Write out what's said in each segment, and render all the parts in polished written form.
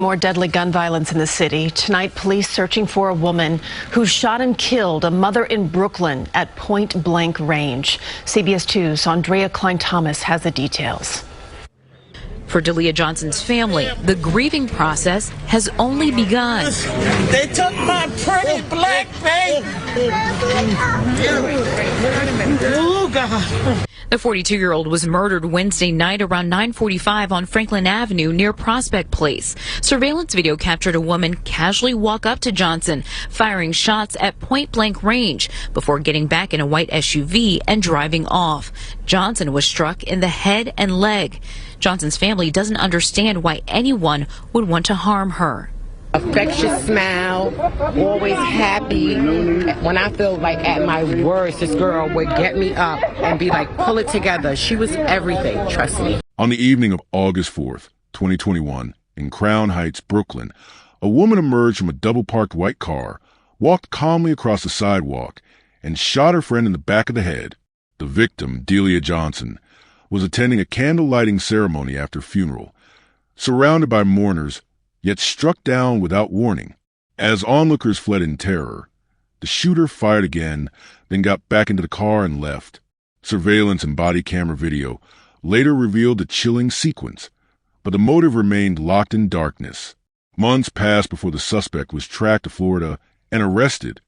More deadly gun violence in the city. Tonight, police searching for a woman who shot and killed a mother in Brooklyn at point-blank range. CBS 2's Andrea Klein-Thomas has the details. For Delia Johnson's family, the grieving process has only begun. They took my pretty black baby. Oh, God. The 42-year-old was murdered Wednesday night around 9:45 on Franklin Avenue near Prospect Place. Surveillance video captured a woman casually walk up to Johnson, firing shots at point-blank range before getting back in a white SUV and driving off. Johnson was struck in the head and leg. Johnson's family doesn't understand why anyone would want to harm her. Affectionate smile, always happy. When I feel like at my worst, this girl would get me up and be like, pull it together. She was everything, trust me. On the evening of August 4th, 2021, in Crown Heights, Brooklyn, a woman emerged from a double-parked white car, walked calmly across the sidewalk, and shot her friend in the back of the head. The victim, Delia Johnson, was attending a candle lighting ceremony after a funeral, surrounded by mourners, yet struck down without warning. As onlookers fled in terror, the shooter fired again, then got back into the car and left. Surveillance and body camera video later revealed the chilling sequence, but the motive remained locked in darkness. Months passed before the suspect was tracked to Florida and arrested.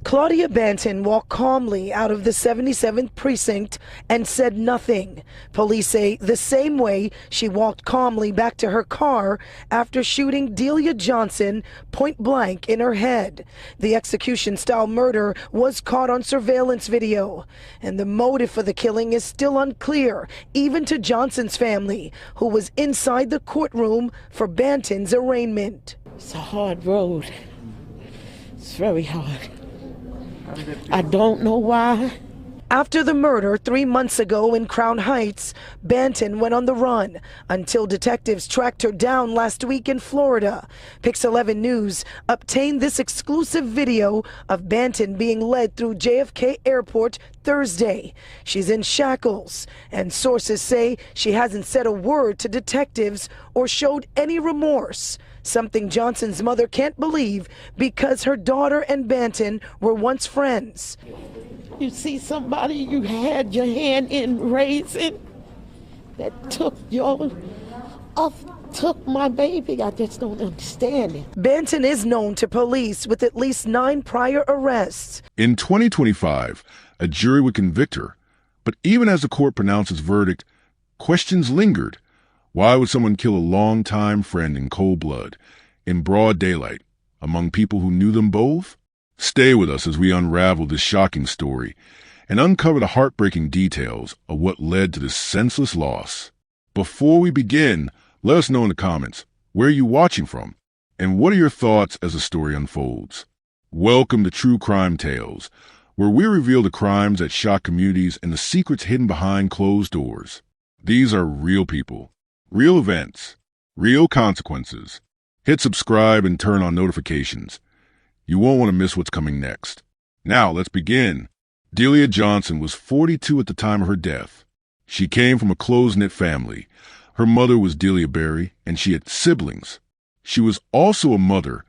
Claudia Banton walked calmly out of the 77th precinct and said nothing. Police say the same way she walked calmly back to her car after shooting Delia Johnson point blank in her head. The execution-style murder was caught on surveillance video, and the motive for the killing is still unclear, even to Johnson's family, who was inside the courtroom for Banton's arraignment. It's a hard road. It's very hard. I don't know why. After the murder 3 months ago in Crown Heights, Banton went on the run until detectives tracked her down last week in Florida. Pix 11 News obtained this exclusive video of Banton being led through JFK Airport Thursday. She's in shackles, and sources say she hasn't said a word to detectives or showed any remorse, something Johnson's mother can't believe because her daughter and Banton were once friends. You see somebody you had your hand in raising that took my baby. I just don't understand it. Banton is known to police with at least 9 prior arrests. In 2025, a jury would convict her, but even as the court pronounced its verdict, questions lingered. Why would someone kill a longtime friend in cold blood, in broad daylight, among people who knew them both? Stay with us as we unravel this shocking story and uncover the heartbreaking details of what led to this senseless loss. Before we begin, let us know in the comments, where are you watching from? And what are your thoughts as the story unfolds? Welcome to True Crime Tales, where we reveal the crimes that shock communities and the secrets hidden behind closed doors. These are real people, real events, real consequences. Hit subscribe and turn on notifications. You won't want to miss what's coming next. Now, let's begin. Delia Johnson was 42 at the time of her death. She came from a close-knit family. Her mother was Delia Berry, and she had siblings. She was also a mother,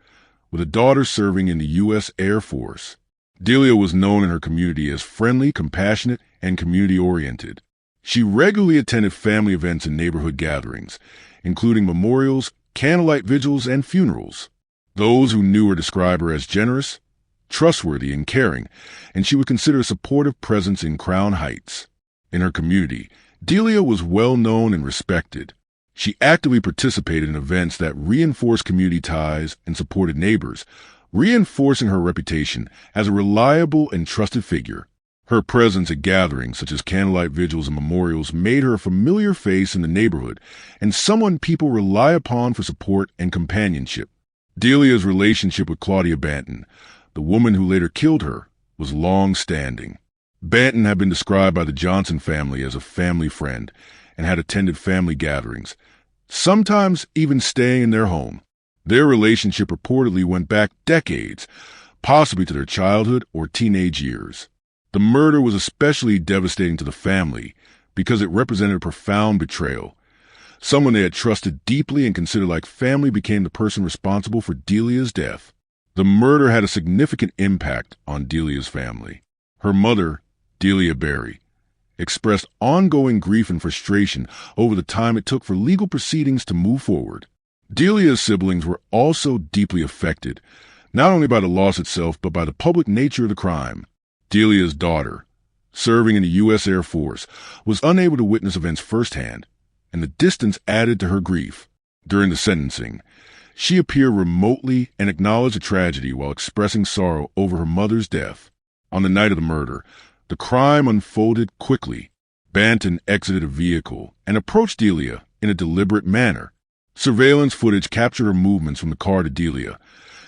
with a daughter serving in the U.S. Air Force. Delia was known in her community as friendly, compassionate, and community-oriented. She regularly attended family events and neighborhood gatherings, including memorials, candlelight vigils, and funerals. Those who knew her describe her as generous, trustworthy, and caring, and she would consider a supportive presence in Crown Heights. In her community, Delia was well known and respected. She actively participated in events that reinforced community ties and supported neighbors, reinforcing her reputation as a reliable and trusted figure. Her presence at gatherings such as candlelight vigils and memorials made her a familiar face in the neighborhood and someone people rely upon for support and companionship. Delia's relationship with Claudia Banton, the woman who later killed her, was long-standing. Banton had been described by the Johnson family as a family friend and had attended family gatherings, sometimes even staying in their home. Their relationship reportedly went back decades, possibly to their childhood or teenage years. The murder was especially devastating to the family because it represented a profound betrayal. Someone they had trusted deeply and considered like family became the person responsible for Delia's death. The murder had a significant impact on Delia's family. Her mother, Delia Berry, expressed ongoing grief and frustration over the time it took for legal proceedings to move forward. Delia's siblings were also deeply affected, not only by the loss itself, but by the public nature of the crime. Delia's daughter, serving in the U.S. Air Force, was unable to witness events firsthand, and the distance added to her grief. During the sentencing, she appeared remotely and acknowledged the tragedy while expressing sorrow over her mother's death. On the night of the murder, the crime unfolded quickly. Banton exited a vehicle and approached Delia in a deliberate manner. Surveillance footage captured her movements from the car to Delia,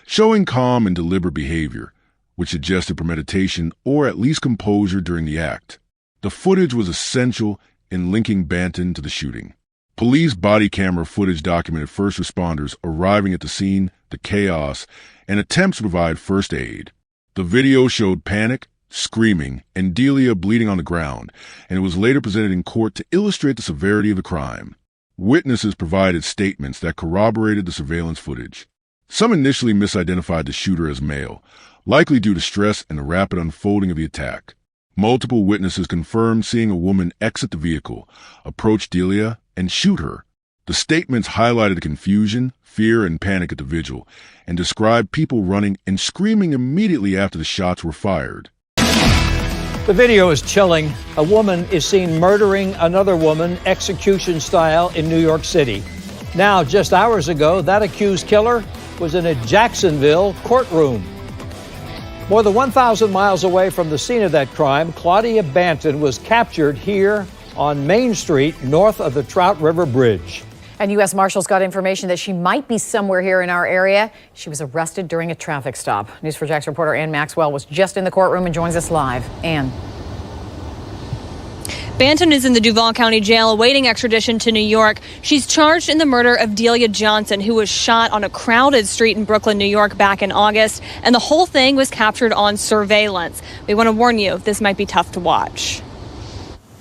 showing calm and deliberate behavior, which suggested premeditation or at least composure during the act. The footage was essential in linking Banton to the shooting. Police body camera footage documented first responders arriving at the scene, the chaos, and attempts to provide first aid. The video showed panic, screaming, and Delia bleeding on the ground, and it was later presented in court to illustrate the severity of the crime. Witnesses provided statements that corroborated the surveillance footage. Some initially misidentified the shooter as male, likely due to stress and the rapid unfolding of the attack. Multiple witnesses confirmed seeing a woman exit the vehicle, approach Delia, and shoot her. The statements highlighted the confusion, fear, and panic at the vigil, and described people running and screaming immediately after the shots were fired. The video is chilling. A woman is seen murdering another woman, execution style, in New York City. Now, just hours ago, that accused killer was in a Jacksonville courtroom. More than 1,000 miles away from the scene of that crime, Claudia Banton was captured here on Main Street, north of the Trout River Bridge. And U.S. Marshals got information that she might be somewhere here in our area. She was arrested during a traffic stop. News4Jax reporter Ann Maxwell was just in the courtroom and joins us live. Ann. Banton is in the Duval County Jail awaiting extradition to New York. She's charged in the murder of Delia Johnson, who was shot on a crowded street in Brooklyn, New York back in August. And the whole thing was captured on surveillance. We want to warn you, this might be tough to watch.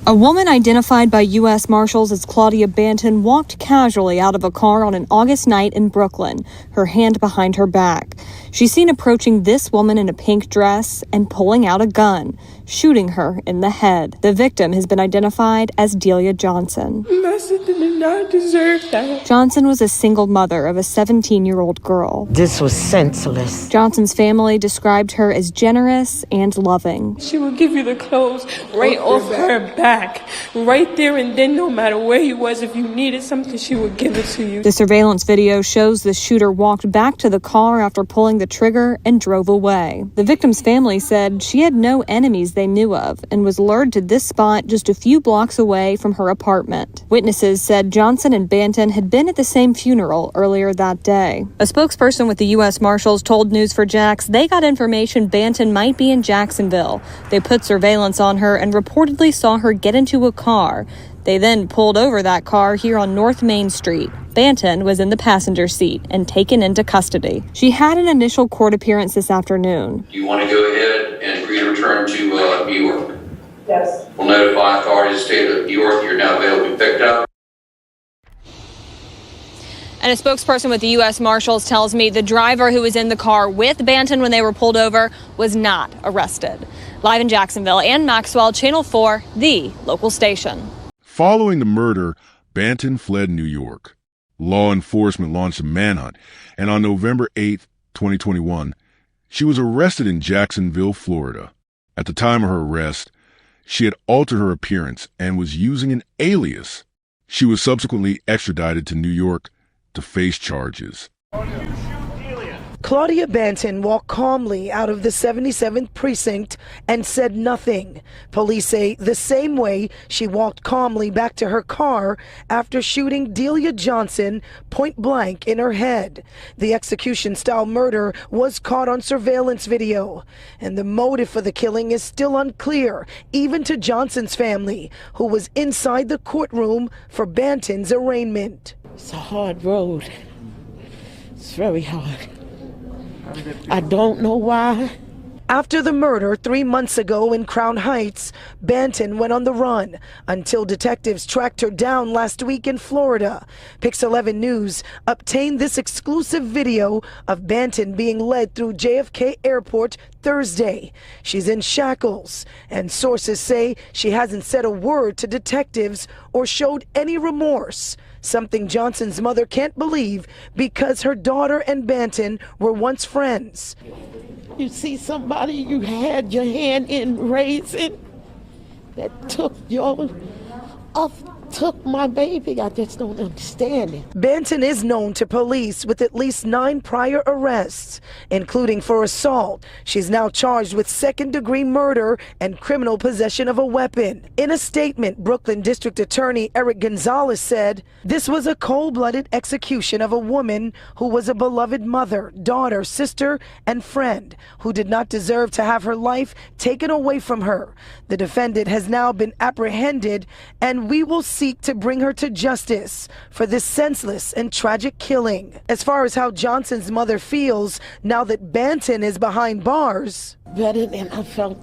A woman identified by U.S. Marshals as Claudia Banton walked casually out of a car on an August night in Brooklyn, her hand behind her back. She's seen approaching this woman in a pink dress and pulling out a gun, shooting her in the head. The victim has been identified as Delia Johnson. My sister did not deserve that. Johnson was a single mother of a 17-year-old girl. This was senseless. Johnson's family described her as generous and loving. She would give you the clothes right off her back, right there and then, no matter where you was. If you needed something, she would give it to you. The surveillance video shows the shooter walked back to the car after pulling the trigger and drove away. The victim's family said she had no enemies they knew of and was lured to this spot just a few blocks away from her apartment. Witnesses said Johnson and Banton had been at the same funeral earlier that day. A spokesperson with the U.S. Marshals told News4Jax they got information Banton might be in Jacksonville. They put surveillance on her and reportedly saw her get into a car. They then pulled over that car here on North Main Street. Banton was in the passenger seat and taken into custody. She had an initial court appearance this afternoon. Do you want to go ahead and agree to return to New York? Yes. We'll notify authorities of the state of New York. You're now available to be picked up. And a spokesperson with the U.S. Marshals tells me the driver who was in the car with Banton when they were pulled over was not arrested. Live in Jacksonville, Ann Maxwell, Channel 4, the local station. Following the murder, Banton fled New York. Law enforcement launched a manhunt, and on November 8, 2021, she was arrested in Jacksonville, Florida. At the time of her arrest, she had altered her appearance and was using an alias. She was subsequently extradited to New York to face charges. Claudia Banton walked calmly out of the 77th precinct and said nothing. Police say the same way she walked calmly back to her car after shooting Delia Johnson point blank in her head. The execution-style murder was caught on surveillance video, and the motive for the killing is still unclear, even to Johnson's family, who was inside the courtroom for Banton's arraignment. It's a hard road. It's very hard. I don't know why. After the murder 3 months ago in Crown Heights, Banton went on the run until detectives tracked her down last week in Florida. Pix 11 News obtained this exclusive video of Banton being led through JFK Airport Thursday. She's in shackles, and sources say she hasn't said a word to detectives or showed any remorse, something Johnson's mother can't believe because her daughter and Banton were once friends. You see somebody you had your hand in raising that took my baby. I just don't understand it. Banton is known to police with at least 9 prior arrests, including for assault. She's now charged with second-degree murder and criminal possession of a weapon. In a statement, Brooklyn District Attorney Eric Gonzalez said, "This was a cold-blooded execution of a woman who was a beloved mother, daughter, sister, and friend who did not deserve to have her life taken away from her. The defendant has now been apprehended, and we will seek to bring her to justice for this senseless and tragic killing." As far as how Johnson's mother feels now that Banton is behind bars, better than I felt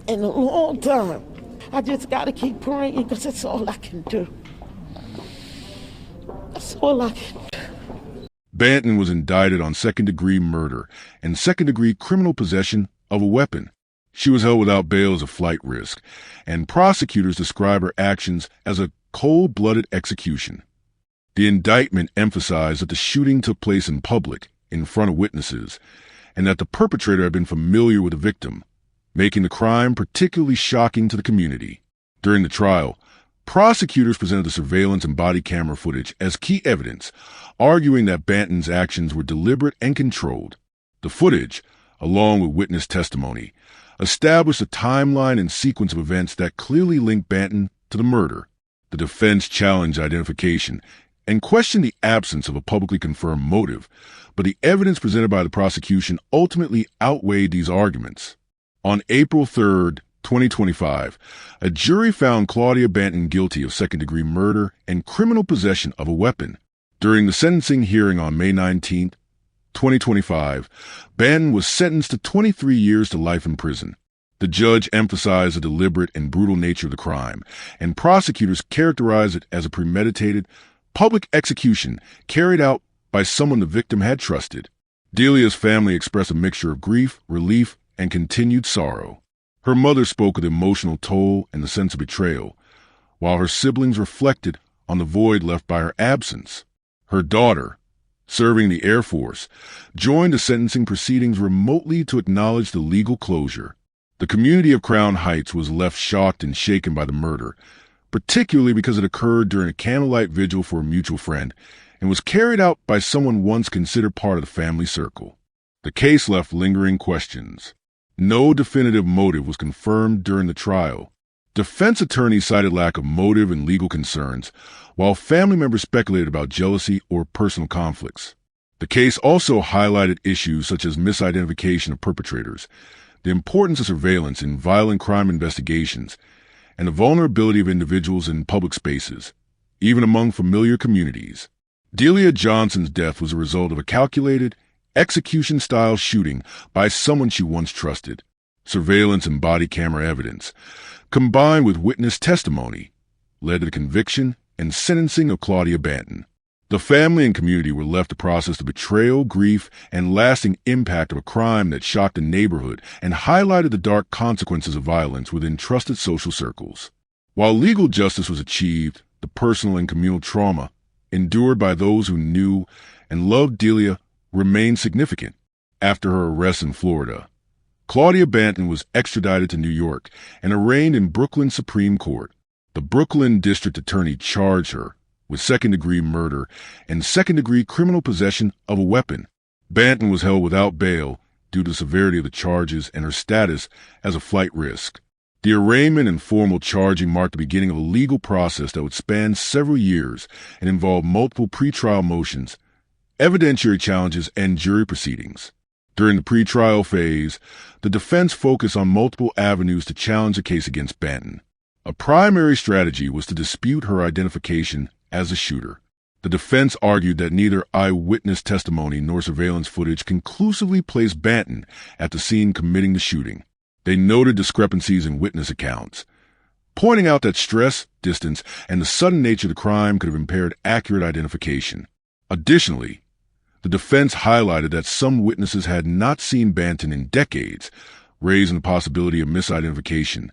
in a long time. I just got to keep praying because that's all I can do. That's all I can do. Banton was indicted on second-degree murder and second-degree criminal possession of a weapon. She was held without bail as a flight risk, and prosecutors describe her actions as a cold-blooded execution. The indictment emphasized that the shooting took place in public, in front of witnesses, and that the perpetrator had been familiar with the victim, making the crime particularly shocking to the community. During the trial, prosecutors presented the surveillance and body camera footage as key evidence, arguing that Banton's actions were deliberate and controlled. The footage, along with witness testimony, established a timeline and sequence of events that clearly linked Banton to the murder. The defense challenged identification and questioned the absence of a publicly confirmed motive, but the evidence presented by the prosecution ultimately outweighed these arguments. On April 3, 2025, a jury found Claudia Banton guilty of second-degree murder and criminal possession of a weapon. During the sentencing hearing on May 19, 2025, Banton was sentenced to 23 years to life in prison. The judge emphasized the deliberate and brutal nature of the crime, and prosecutors characterized it as a premeditated, public execution carried out by someone the victim had trusted. Delia's family expressed a mixture of grief, relief, and continued sorrow. Her mother spoke of the emotional toll and the sense of betrayal, while her siblings reflected on the void left by her absence. Her daughter, serving the Air Force, joined the sentencing proceedings remotely to acknowledge the legal closure. The community of Crown Heights was left shocked and shaken by the murder, particularly because it occurred during a candlelight vigil for a mutual friend and was carried out by someone once considered part of the family circle. The case left lingering questions. No definitive motive was confirmed during the trial. Defense attorneys cited lack of motive and legal concerns, while family members speculated about jealousy or personal conflicts. The case also highlighted issues such as misidentification of perpetrators, the importance of surveillance in violent crime investigations, and the vulnerability of individuals in public spaces, even among familiar communities. Delia Johnson's death was a result of a calculated, execution-style shooting by someone she once trusted. Surveillance and body camera evidence, combined with witness testimony, led to the conviction and sentencing of Claudia Banton. The family and community were left to process the betrayal, grief, and lasting impact of a crime that shocked the neighborhood and highlighted the dark consequences of violence within trusted social circles. While legal justice was achieved, the personal and communal trauma endured by those who knew and loved Delia remained significant. After her arrest in Florida, Claudia Banton was extradited to New York and arraigned in Brooklyn Supreme Court. The Brooklyn District Attorney charged her with second-degree murder and second-degree criminal possession of a weapon. Banton was held without bail due to the severity of the charges and her status as a flight risk. The arraignment and formal charging marked the beginning of a legal process that would span several years and involve multiple pretrial motions, evidentiary challenges, and jury proceedings. During the pretrial phase, the defense focused on multiple avenues to challenge the case against Banton. A primary strategy was to dispute her identification as a shooter. The defense argued that neither eyewitness testimony nor surveillance footage conclusively placed Banton at the scene committing the shooting. They noted discrepancies in witness accounts, pointing out that stress, distance, and the sudden nature of the crime could have impaired accurate identification. Additionally, the defense highlighted that some witnesses had not seen Banton in decades, raising the possibility of misidentification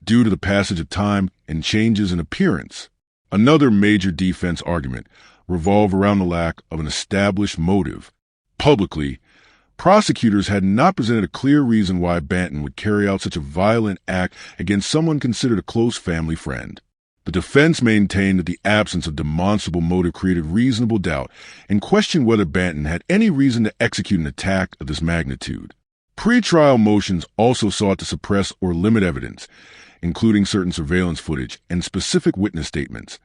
due to the passage of time and changes in appearance. Another major defense argument revolved around the lack of an established motive. Publicly, prosecutors had not presented a clear reason why Banton would carry out such a violent act against someone considered a close family friend. The defense maintained that the absence of demonstrable motive created reasonable doubt and questioned whether Banton had any reason to execute an attack of this magnitude. Pre-trial motions also sought to suppress or limit evidence, including certain surveillance footage and specific witness statements,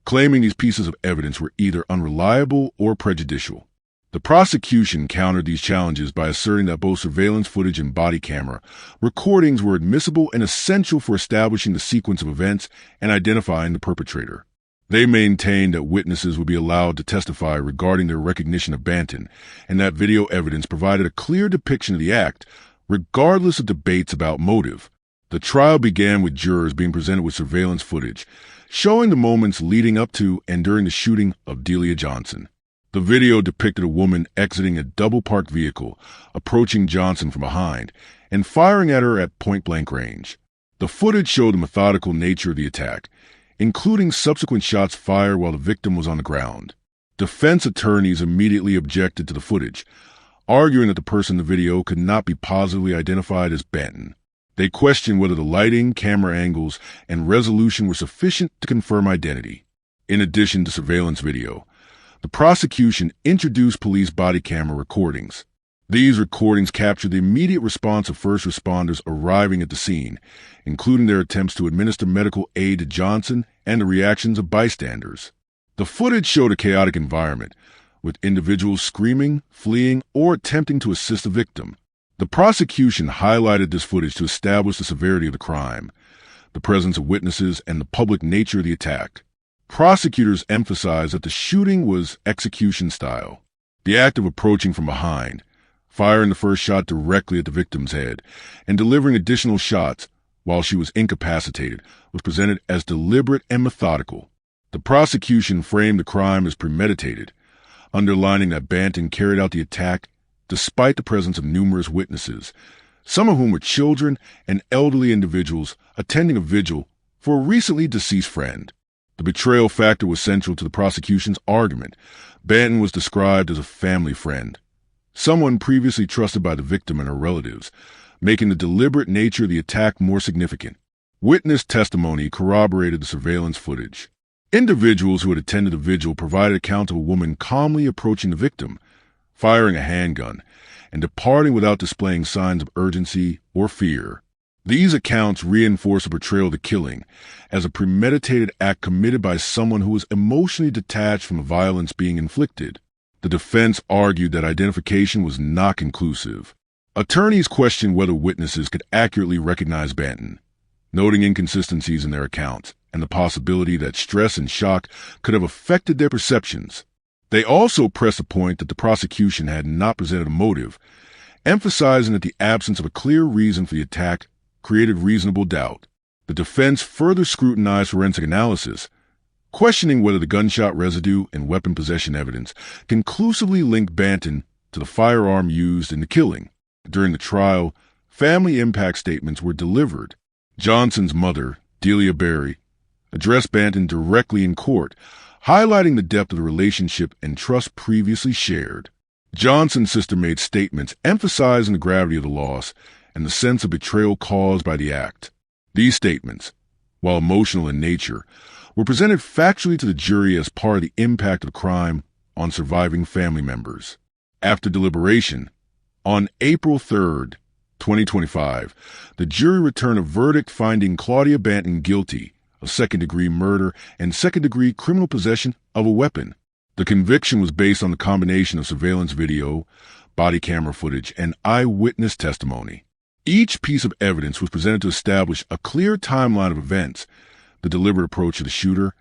claiming these pieces of evidence were either unreliable or prejudicial. The prosecution countered these challenges by asserting that both surveillance footage and body camera recordings were admissible and essential for establishing the sequence of events and identifying the perpetrator. They maintained that witnesses would be allowed to testify regarding their recognition of Banton, and that video evidence provided a clear depiction of the act, regardless of debates about motive. The trial began with jurors being presented with surveillance footage, showing the moments leading up to and during the shooting of Delia Johnson. The video depicted a woman exiting a double-parked vehicle, approaching Johnson from behind, and firing at her at point-blank range. The footage showed the methodical nature of the attack, including subsequent shots fired while the victim was on the ground. Defense attorneys immediately objected to the footage, arguing that the person in the video could not be positively identified as Banton. They questioned whether the lighting, camera angles, and resolution were sufficient to confirm identity. In addition to surveillance video, the prosecution introduced police body camera recordings. These recordings captured the immediate response of first responders arriving at the scene, including their attempts to administer medical aid to Johnson and the reactions of bystanders. The footage showed a chaotic environment, with individuals screaming, fleeing, or attempting to assist the victim. The prosecution highlighted this footage to establish the severity of the crime, the presence of witnesses, and the public nature of the attack. Prosecutors emphasized that the shooting was execution style. The act of approaching from behind, firing the first shot directly at the victim's head, and delivering additional shots while she was incapacitated was presented as deliberate and methodical. The prosecution framed the crime as premeditated, underlining that Banton carried out the attack despite the presence of numerous witnesses, some of whom were children and elderly individuals attending a vigil for a recently deceased friend. The betrayal factor was central to the prosecution's argument. Banton was described as a family friend, someone previously trusted by the victim and her relatives, making the deliberate nature of the attack more significant. Witness testimony corroborated the surveillance footage. Individuals who had attended the vigil provided accounts of a woman calmly approaching the victim, firing a handgun, and departing without displaying signs of urgency or fear. These accounts reinforce the portrayal of the killing as a premeditated act committed by someone who was emotionally detached from the violence being inflicted. The defense argued that identification was not conclusive. Attorneys questioned whether witnesses could accurately recognize Banton, noting inconsistencies in their accounts and the possibility that stress and shock could have affected their perceptions. They also pressed the point that the prosecution had not presented a motive, emphasizing that the absence of a clear reason for the attack created reasonable doubt. The defense further scrutinized forensic analysis, questioning whether the gunshot residue and weapon possession evidence conclusively linked Banton to the firearm used in the killing. During the trial, family impact statements were delivered. Johnson's mother, Delia Berry, addressed Banton directly in court, highlighting the depth of the relationship and trust previously shared. Johnson's sister made statements emphasizing the gravity of the loss and the sense of betrayal caused by the act. These statements, while emotional in nature, were presented factually to the jury as part of the impact of the crime on surviving family members. After deliberation, on April 3, 2025, the jury returned a verdict finding Claudia Banton guilty of second-degree murder and second-degree criminal possession of a weapon. The conviction was based on the combination of surveillance video, body camera footage, and eyewitness testimony. Each piece of evidence was presented to establish a clear timeline of events, the deliberate approach of the shooter,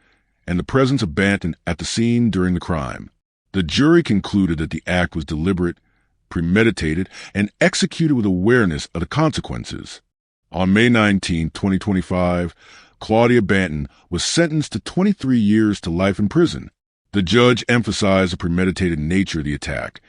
and the presence of Banton at the scene during the crime. The jury concluded that the act was deliberate, premeditated, and executed with awareness of the consequences. On May 19, 2025, Claudia Banton was sentenced to 23 years to life in prison. The judge emphasized the premeditated nature of the attack,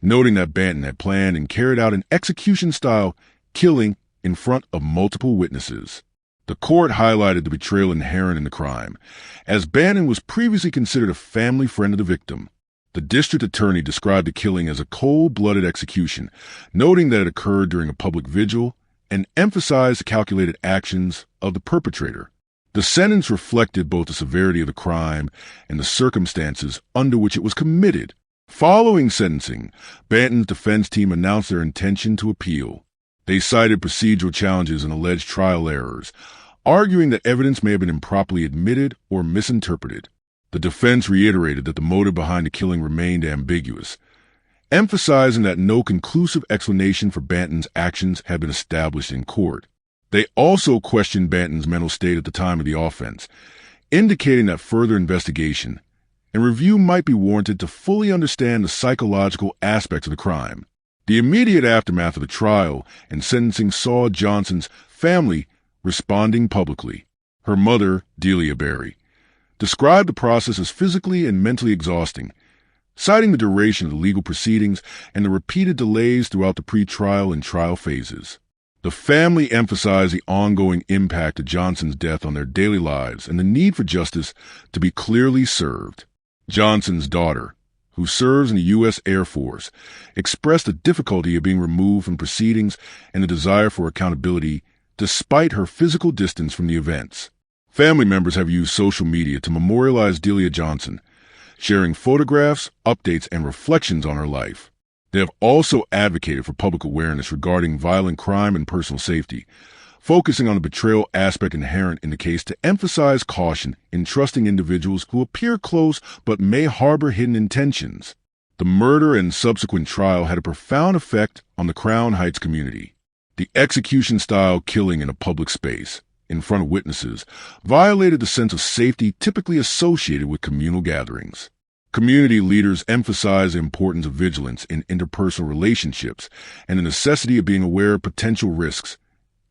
noting that Banton had planned and carried out an execution-style killing in front of multiple witnesses. The court highlighted the betrayal inherent in the crime, as Banton was previously considered a family friend of the victim. The district attorney described the killing as a cold-blooded execution, noting that it occurred during a public vigil and emphasized the calculated actions of the perpetrator. The sentence reflected both the severity of the crime and the circumstances under which it was committed. Following sentencing, Banton's defense team announced their intention to appeal. They cited procedural challenges and alleged trial errors, arguing that evidence may have been improperly admitted or misinterpreted. The defense reiterated that the motive behind the killing remained ambiguous, emphasizing that no conclusive explanation for Banton's actions had been established in court. They also questioned Banton's mental state at the time of the offense, indicating that further investigation and review might be warranted to fully understand the psychological aspects of the crime. The immediate aftermath of the trial and sentencing saw Johnson's family responding publicly. Her mother, Delia described the process as physically and mentally exhausting, citing the duration of the legal proceedings and the repeated delays throughout the pre-trial and trial phases. The family emphasized the ongoing impact of Johnson's death on their daily lives and the need for justice to be clearly served. Johnson's daughter, who serves in the U.S. Air Force, expressed the difficulty of being removed from proceedings and the desire for accountability despite her physical distance from the events. Family members have used social media to memorialize Delia Johnson, sharing photographs, updates, and reflections on her life. They have also advocated for public awareness regarding violent crime and personal safety, focusing on the betrayal aspect inherent in the case to emphasize caution in trusting individuals who appear close but may harbor hidden intentions. The murder and subsequent trial had a profound effect on the Crown Heights community. The execution-style killing in a public space, in front of witnesses, violated the sense of safety typically associated with communal gatherings. Community leaders emphasize the importance of vigilance in interpersonal relationships and the necessity of being aware of potential risks,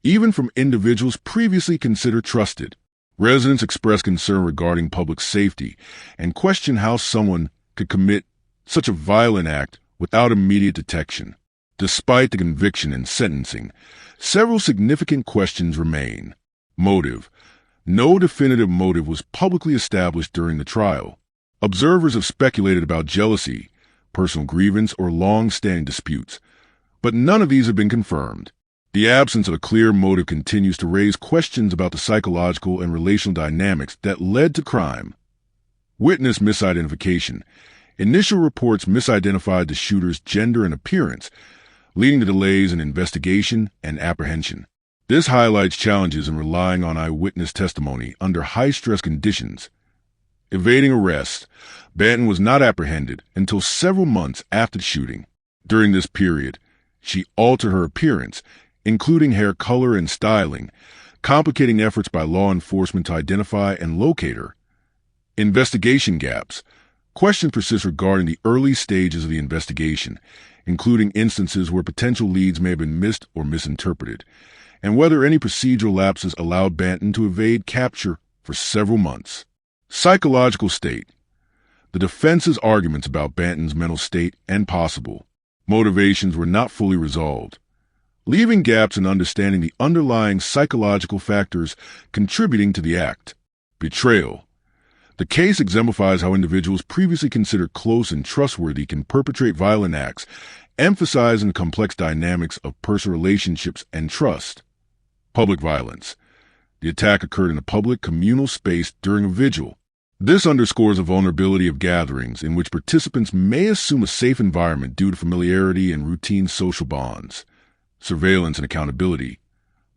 even from individuals previously considered trusted. Residents express concern regarding public safety and question how someone could commit such a violent act without immediate detection. Despite the conviction and sentencing, several significant questions remain. Motive. No definitive motive was publicly established during the trial. Observers have speculated about jealousy, personal grievance, or long-standing disputes, but none of these have been confirmed. The absence of a clear motive continues to raise questions about the psychological and relational dynamics that led to crime. Witness misidentification. Initial reports misidentified the shooter's gender and appearance, leading to delays in investigation and apprehension. This highlights challenges in relying on eyewitness testimony under high-stress conditions. Evading arrest, Banton was not apprehended until several months after the shooting. During this period, she altered her appearance, including hair color and styling, complicating efforts by law enforcement to identify and locate her. Investigation gaps. Questions persist regarding the early stages of the investigation, including instances where potential leads may have been missed or misinterpreted, and whether any procedural lapses allowed Banton to evade capture for several months. Psychological state. The defense's arguments about Banton's mental state and possible motivations were not fully resolved, leaving gaps in understanding the underlying psychological factors contributing to the act. Betrayal. The case exemplifies how individuals previously considered close and trustworthy can perpetrate violent acts, emphasizing the complex dynamics of personal relationships and trust. Public violence. The attack occurred in a public communal space during a vigil. This underscores the vulnerability of gatherings in which participants may assume a safe environment due to familiarity and routine social bonds. Surveillance and accountability.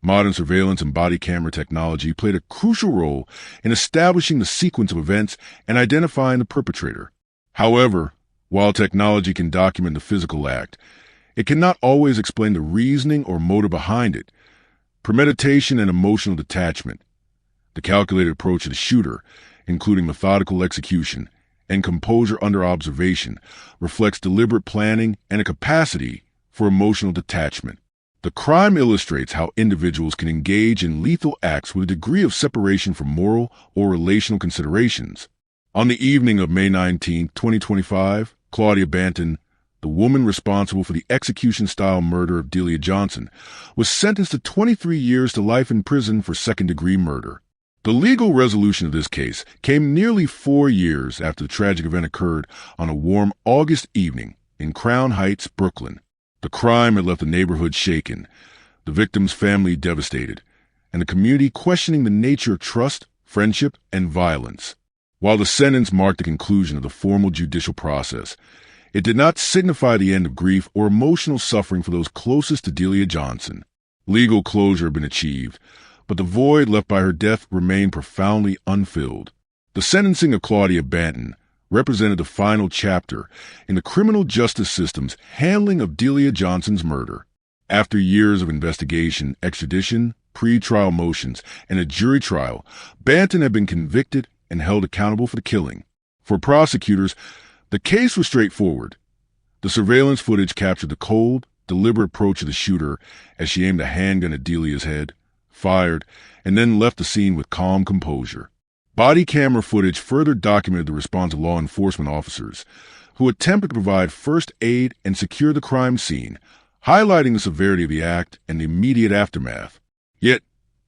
Modern surveillance and body camera technology played a crucial role in establishing the sequence of events and identifying the perpetrator. However, while technology can document the physical act, it cannot always explain the reasoning or motive behind it. Premeditation and emotional detachment. The calculated approach of the shooter, including methodical execution and composure under observation, reflects deliberate planning and a capacity for emotional detachment. The crime illustrates how individuals can engage in lethal acts with a degree of separation from moral or relational considerations. On the evening of May 19, 2025, Claudia Banton, the woman responsible for the execution-style murder of Delia Johnson, was sentenced to 23 years to life in prison for second-degree murder. The legal resolution of this case came nearly 4 years after the tragic event occurred on a warm August evening in Crown Heights, Brooklyn. The crime had left the neighborhood shaken, the victim's family devastated, and the community questioning the nature of trust, friendship, and violence. While the sentence marked the conclusion of the formal judicial process, it did not signify the end of grief or emotional suffering for those closest to Delia Johnson. Legal closure had been achieved, but the void left by her death remained profoundly unfilled. The sentencing of Claudia Banton represented the final chapter in the criminal justice system's handling of Delia Johnson's murder. After years of investigation, extradition, pre-trial motions, and a jury trial, Banton had been convicted and held accountable for the killing. For prosecutors, the case was straightforward. The surveillance footage captured the cold, deliberate approach of the shooter as she aimed a handgun at Delia's head, fired, and then left the scene with calm composure. Body camera footage further documented the response of law enforcement officers, who attempted to provide first aid and secure the crime scene, highlighting the severity of the act and the immediate aftermath. Yet,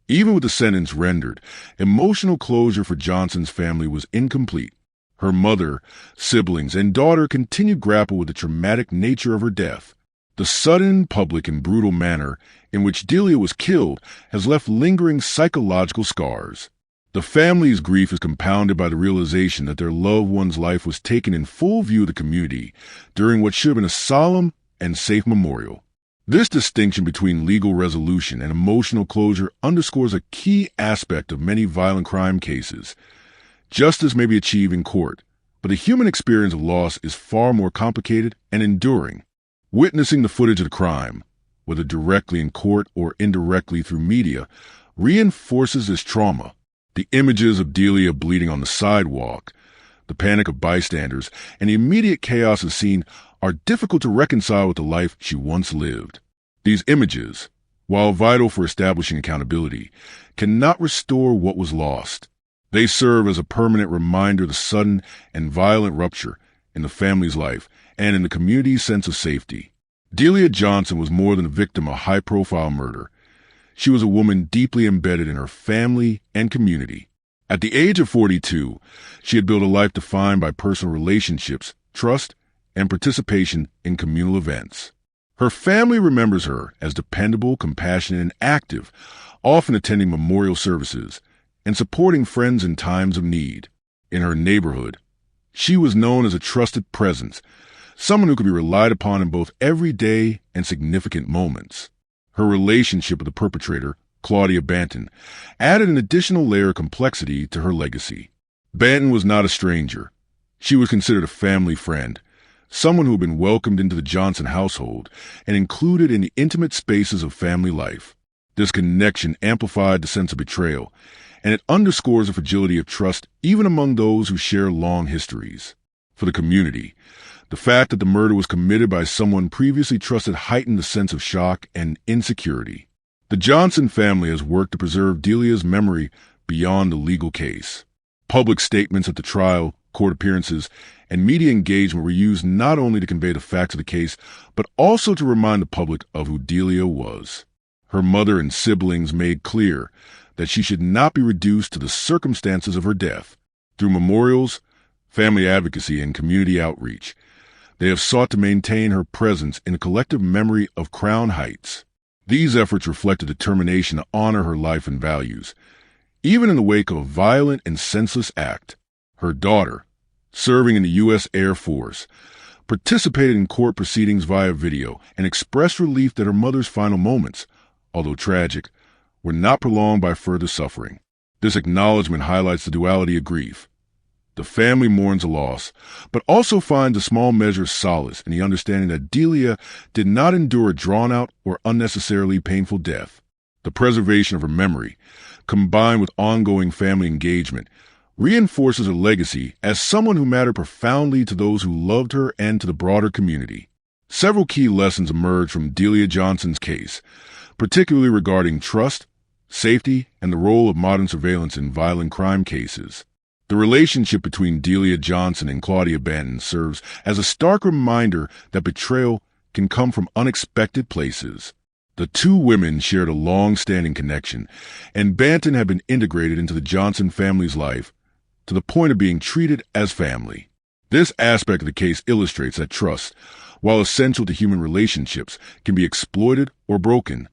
even with the sentence rendered, emotional closure for Johnson's family was incomplete. Her mother, siblings, and daughter continued to grapple with the traumatic nature of her death. The sudden, public, and brutal manner in which Delia was killed has left lingering psychological scars. The family's grief is compounded by the realization that their loved one's life was taken in full view of the community during what should have been a solemn and safe memorial. This distinction between legal resolution and emotional closure underscores a key aspect of many violent crime cases. Justice may be achieved in court, but the human experience of loss is far more complicated and enduring. Witnessing the footage of the crime, whether directly in court or indirectly through media, reinforces this trauma. The images of Delia bleeding on the sidewalk, the panic of bystanders, and the immediate chaos of the scene are difficult to reconcile with the life she once lived. These images, while vital for establishing accountability, cannot restore what was lost. They serve as a permanent reminder of the sudden and violent rupture in the family's life and in the community's sense of safety. Delia Johnson was more than a victim of high-profile murder. She was a woman deeply embedded in her family and community. At the age of 42, she had built a life defined by personal relationships, trust, and participation in communal events. Her family remembers her as dependable, compassionate, and active, often attending memorial services and supporting friends in times of need. In her neighborhood, she was known as a trusted presence, someone who could be relied upon in both everyday and significant moments. Her relationship with the perpetrator, Claudia Banton, added an additional layer of complexity to her legacy. Banton was not a stranger. She was considered a family friend, someone who had been welcomed into the Johnson household and included in the intimate spaces of family life. This connection amplified the sense of betrayal, and it underscores the fragility of trust even among those who share long histories. For the community, the fact that the murder was committed by someone previously trusted heightened the sense of shock and insecurity. The Johnson family has worked to preserve Delia's memory beyond the legal case. Public statements at the trial, court appearances, and media engagement were used not only to convey the facts of the case, but also to remind the public of who Delia was. Her mother and siblings made clear that she should not be reduced to the circumstances of her death. Through memorials, family advocacy, and community outreach, they have sought to maintain her presence in a collective memory of Crown Heights. These efforts reflect a determination to honor her life and values, even in the wake of a violent and senseless act. Her daughter, serving in the U.S. Air Force, participated in court proceedings via video and expressed relief that her mother's final moments, although tragic, were not prolonged by further suffering. This acknowledgement highlights the duality of grief. The family mourns a loss, but also finds a small measure of solace in the understanding that Delia did not endure a drawn-out or unnecessarily painful death. The preservation of her memory, combined with ongoing family engagement, reinforces her legacy as someone who mattered profoundly to those who loved her and to the broader community. Several key lessons emerge from Delia Johnson's case, particularly regarding trust, safety, and the role of modern surveillance in violent crime cases. The relationship between Delia Johnson and Claudia Banton serves as a stark reminder that betrayal can come from unexpected places. The two women shared a long-standing connection, and Banton had been integrated into the Johnson family's life to the point of being treated as family. This aspect of the case illustrates that trust, while essential to human relationships, can be exploited or broken,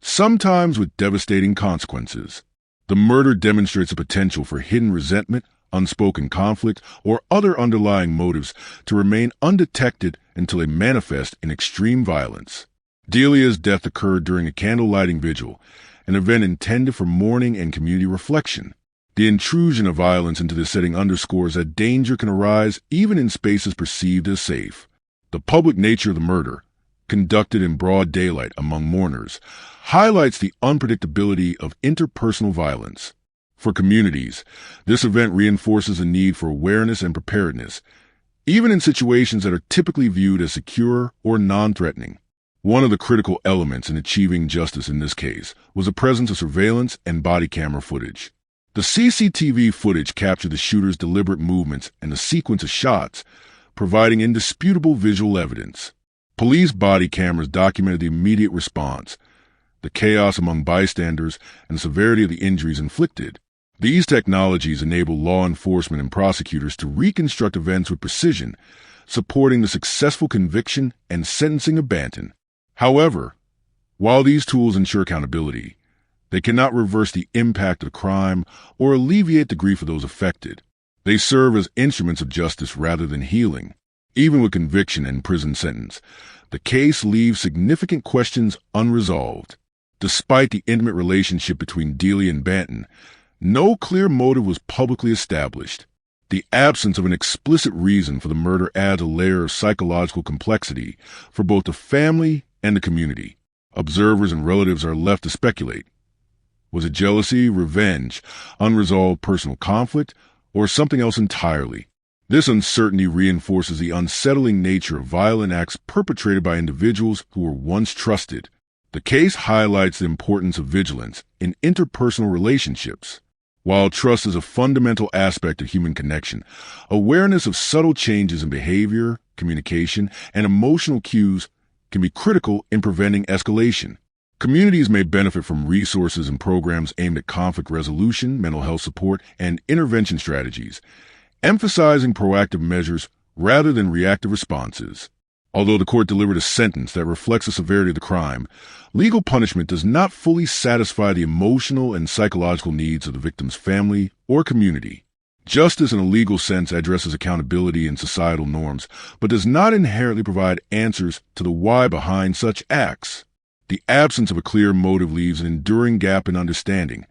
sometimes with devastating consequences. The murder demonstrates a potential for hidden resentment, unspoken conflict, or other underlying motives to remain undetected until they manifest in extreme violence. Delia's death occurred during a candle-lighting vigil, an event intended for mourning and community reflection. The intrusion of violence into this setting underscores that danger can arise even in spaces perceived as safe. The public nature of the murder, conducted in broad daylight among mourners, highlights the unpredictability of interpersonal violence. For communities, this event reinforces the need for awareness and preparedness, even in situations that are typically viewed as secure or non-threatening. One of the critical elements in achieving justice in this case was the presence of surveillance and body camera footage. The CCTV footage captured the shooter's deliberate movements and the sequence of shots, providing indisputable visual evidence. Police body cameras documented the immediate response, the chaos among bystanders, and the severity of the injuries inflicted. These technologies enable law enforcement and prosecutors to reconstruct events with precision, supporting the successful conviction and sentencing of Banton. However, while these tools ensure accountability, they cannot reverse the impact of the crime or alleviate the grief of those affected. They serve as instruments of justice rather than healing. Even with conviction and prison sentence, the case leaves significant questions unresolved. Despite the intimate relationship between Delia and Banton, no clear motive was publicly established. The absence of an explicit reason for the murder adds a layer of psychological complexity for both the family and the community. Observers and relatives are left to speculate. Was it jealousy, revenge, unresolved personal conflict, or something else entirely? This uncertainty reinforces the unsettling nature of violent acts perpetrated by individuals who were once trusted. The case highlights the importance of vigilance in interpersonal relationships. While trust is a fundamental aspect of human connection, awareness of subtle changes in behavior, communication, and emotional cues can be critical in preventing escalation. Communities may benefit from resources and programs aimed at conflict resolution, mental health support, and intervention strategies, emphasizing proactive measures rather than reactive responses. Although the court delivered a sentence that reflects the severity of the crime, legal punishment does not fully satisfy the emotional and psychological needs of the victim's family or community. Justice in a legal sense addresses accountability and societal norms, but does not inherently provide answers to the why behind such acts. The absence of a clear motive leaves an enduring gap in understanding,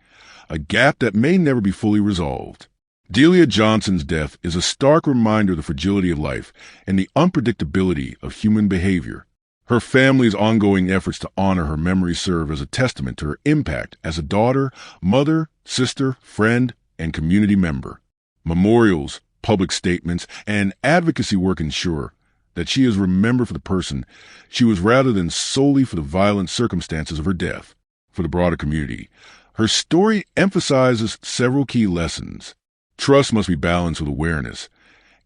a gap that may never be fully resolved. Delia Johnson's death is a stark reminder of the fragility of life and the unpredictability of human behavior. Her family's ongoing efforts to honor her memory serve as a testament to her impact as a daughter, mother, sister, friend, and community member. Memorials, public statements, and advocacy work ensure that she is remembered for the person she was rather than solely for the violent circumstances of her death. For the broader community, her story emphasizes several key lessons. Trust must be balanced with awareness,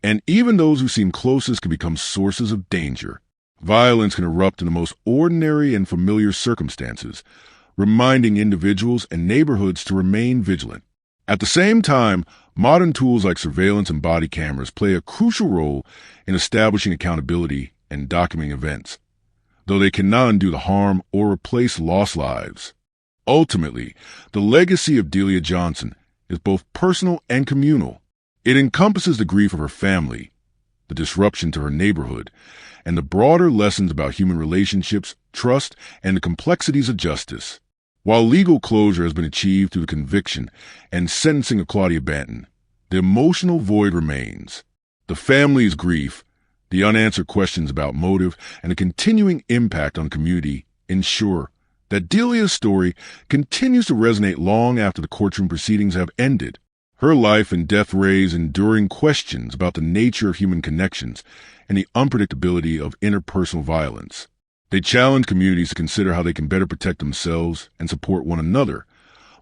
and even those who seem closest can become sources of danger. Violence can erupt in the most ordinary and familiar circumstances, reminding individuals and neighborhoods to remain vigilant. At the same time, modern tools like surveillance and body cameras play a crucial role in establishing accountability and documenting events, though they cannot undo the harm or replace lost lives. Ultimately, the legacy of Delia Johnson is both personal and communal. It encompasses the grief of her family, the disruption to her neighborhood, and the broader lessons about human relationships, trust, and the complexities of justice. While legal closure has been achieved through the conviction and sentencing of Claudia Banton, the emotional void remains. The family's grief, the unanswered questions about motive, and the continuing impact on community ensure that Delia's story continues to resonate long after the courtroom proceedings have ended. Her life and death raise enduring questions about the nature of human connections and the unpredictability of interpersonal violence. They challenge communities to consider how they can better protect themselves and support one another,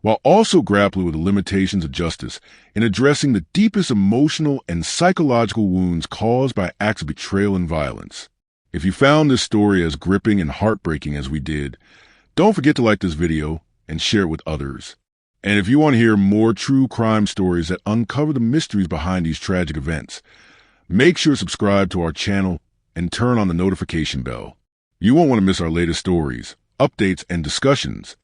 while also grappling with the limitations of justice in addressing the deepest emotional and psychological wounds caused by acts of betrayal and violence. If you found this story as gripping and heartbreaking as we did, don't forget to like this video and share it with others. And if you want to hear more true crime stories that uncover the mysteries behind these tragic events, make sure to subscribe to our channel and turn on the notification bell. You won't want to miss our latest stories, updates, and discussions.